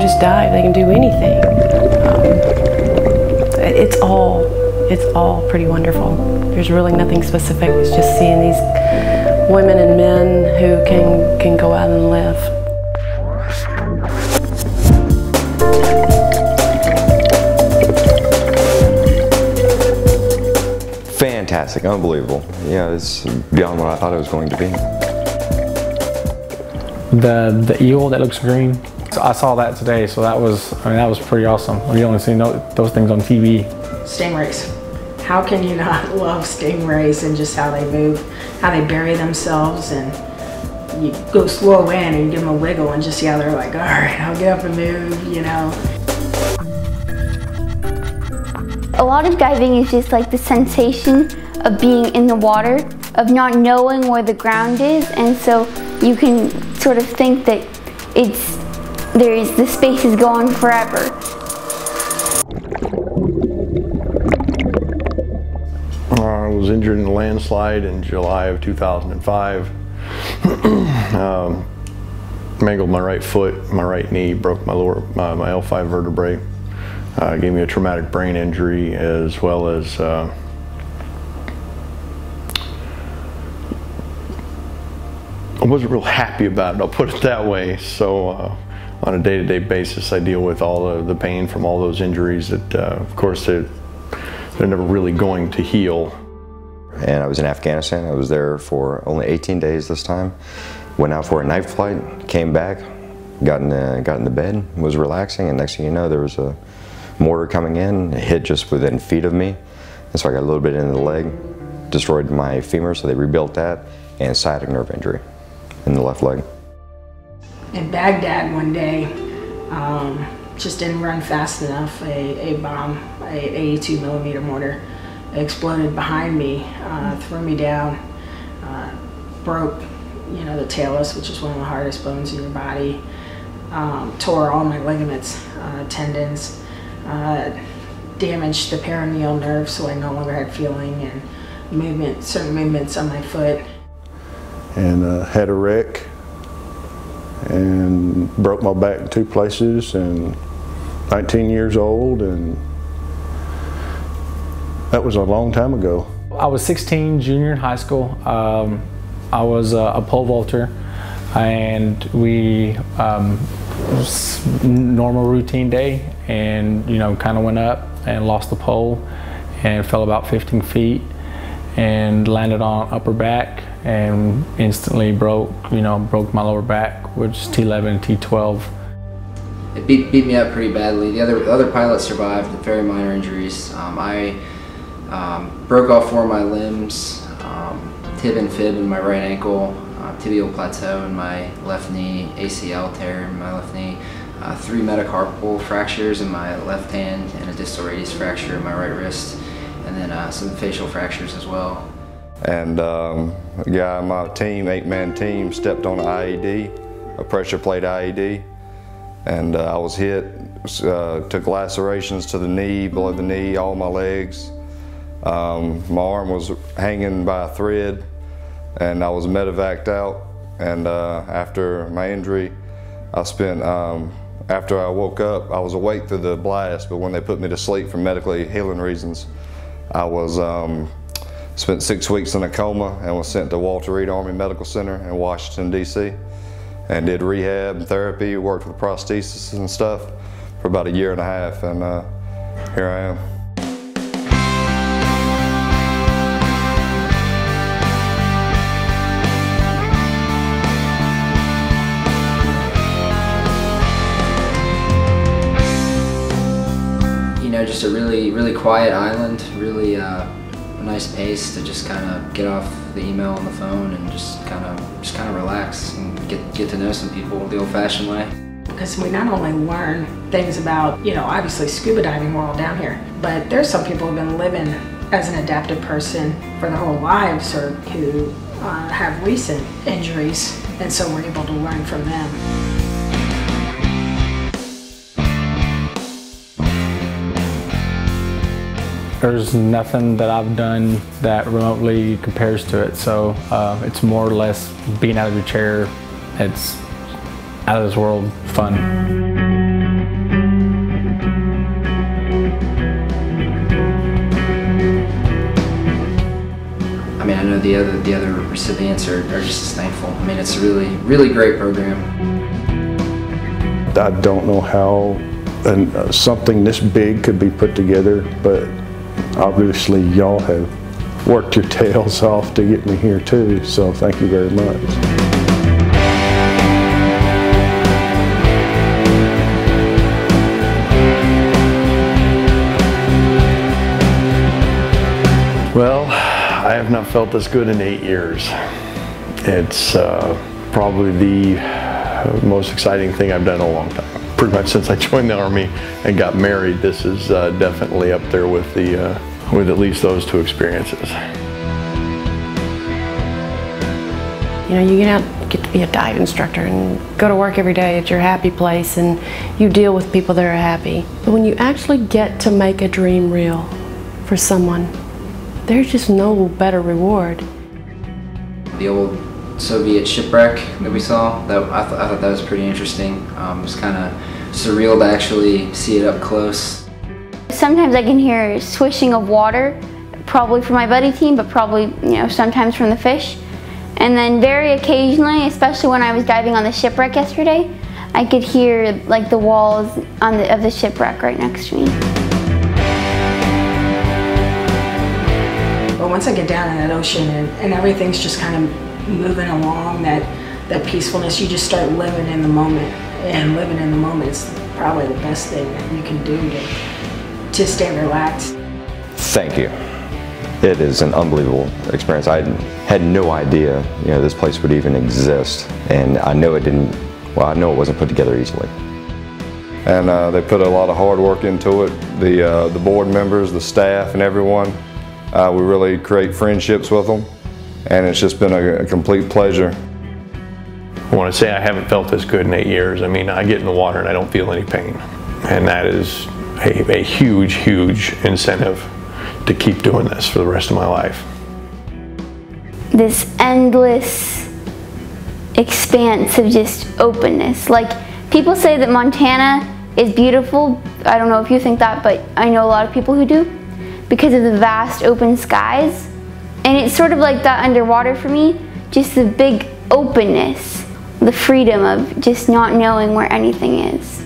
just dive, they can do anything. It's all pretty wonderful. There's really nothing specific. It's just seeing these women and men who can go out and live. Fantastic, unbelievable. Yeah, it's beyond what I thought it was going to be. The eel that looks green, so I saw that today, so that was pretty awesome. We only see those things on TV. Stingrays. How can you not love stingrays and just how they move, how they bury themselves, and you go slow in and you give them a wiggle and just see how they're like, all right, I'll get up and move, you know. A lot of diving is just like the sensation of being in the water, of not knowing where the ground is, and so you can sort of think that the space is going forever. I was injured in a landslide in July of 2005. Mangled my right foot, my right knee, broke my L5 vertebrae. Gave me a traumatic brain injury, as well as I wasn't real happy about it, I'll put it that way. So on a day-to-day basis, I deal with all the pain from all those injuries that, of course, they're never really going to heal. And I was in Afghanistan. I was there for only 18 days this time. Went out for a night flight, came back, got in the bed, was relaxing, and next thing you know, there was a mortar coming in. It hit just within feet of me, and so I got a little bit into the leg, destroyed my femur, so they rebuilt that, and sciatic nerve injury in the left leg. In Baghdad one day, just didn't run fast enough. A bomb, a 82 millimeter mortar, exploded behind me, threw me down, broke, you know, the talus, which is one of the hardest bones in your body, tore all my ligaments, tendons, damaged the peroneal nerve, so I no longer had feeling and movement, certain movements on my foot. And had a wreck and broke my back in 2 places, and 19 years old, and that was a long time ago. I was 16, junior in high school. I was a pole vaulter, and we normal routine day, and you know, kind of went up and lost the pole and fell about 15 feet and landed on upper back and instantly broke my lower back, which is T11 and T12. It beat me up pretty badly. The other pilots survived with very minor injuries. I broke all 4 of my limbs, tib and fib in my right ankle, tibial plateau in my left knee, ACL tear in my left knee, 3 metacarpal fractures in my left hand, and a distal radius fracture in my right wrist, and then some facial fractures as well. And a guy on my team, 8-man team, stepped on an IED, a pressure plate IED, and I was hit, took lacerations to the knee, below the knee, all my legs. My arm was hanging by a thread, and I was medevaced out. And after my injury, I spent, after I woke up, I was awake through the blast, but when they put me to sleep for medically healing reasons, I was spent 6 weeks in a coma and was sent to Walter Reed Army Medical Center in Washington, D.C. and did rehab and therapy, worked with prosthesis and stuff for about 1.5 years, and here I am. You know, just a really quiet island, really nice pace to just kind of get off the email and the phone and just kind of relax and get to know some people the old-fashioned way. Because we not only learn things about, you know, obviously scuba diving world down here, but there's some people who've been living as an adaptive person for their whole lives, or who have recent injuries, and so we're able to learn from them. There's nothing that I've done that remotely compares to it, so it's more or less being out of your chair. It's out of this world fun. know the other recipients are just as thankful. I mean, it's a really great program. I don't know how something this big could be put together, but obviously y'all have worked your tails off to get me here too, so thank you very much. Well, I have not felt this good in 8 years. It's probably the most exciting thing I've done in a long time. Pretty much since I joined the Army and got married, this is definitely up there with at least those two experiences. You know, you get to be a dive instructor and go to work every day at your happy place, and you deal with people that are happy. But when you actually get to make a dream real for someone, there's just no better reward. The old Soviet shipwreck that we saw, I thought that was pretty interesting. It was kind of surreal to actually see it up close. Sometimes I can hear swishing of water, probably from my buddy team, but probably, you know, sometimes from the fish. And then very occasionally, especially when I was diving on the shipwreck yesterday, I could hear like the walls of the shipwreck right next to me. But once I get down in that ocean and everything's just kind of moving along, that peacefulness, you just start living in the moment. And living in the moment is probably the best thing that you can do to stay relaxed. Thank you. It is an unbelievable experience. I had no idea, you know, this place would even exist, and I know it didn't. Well, I know it wasn't put together easily. And they put a lot of hard work into it. The board members, the staff, and everyone. We really create friendships with them, and it's just been a complete pleasure. I want to say I haven't felt this good in 8 years. I mean, I get in the water and I don't feel any pain. And that is a huge, huge incentive to keep doing this for the rest of my life. This endless expanse of just openness. Like, people say that Montana is beautiful. I don't know if you think that, but I know a lot of people who do, because of the vast open skies. And it's sort of like that underwater for me, just the big openness, the freedom of just not knowing where anything is.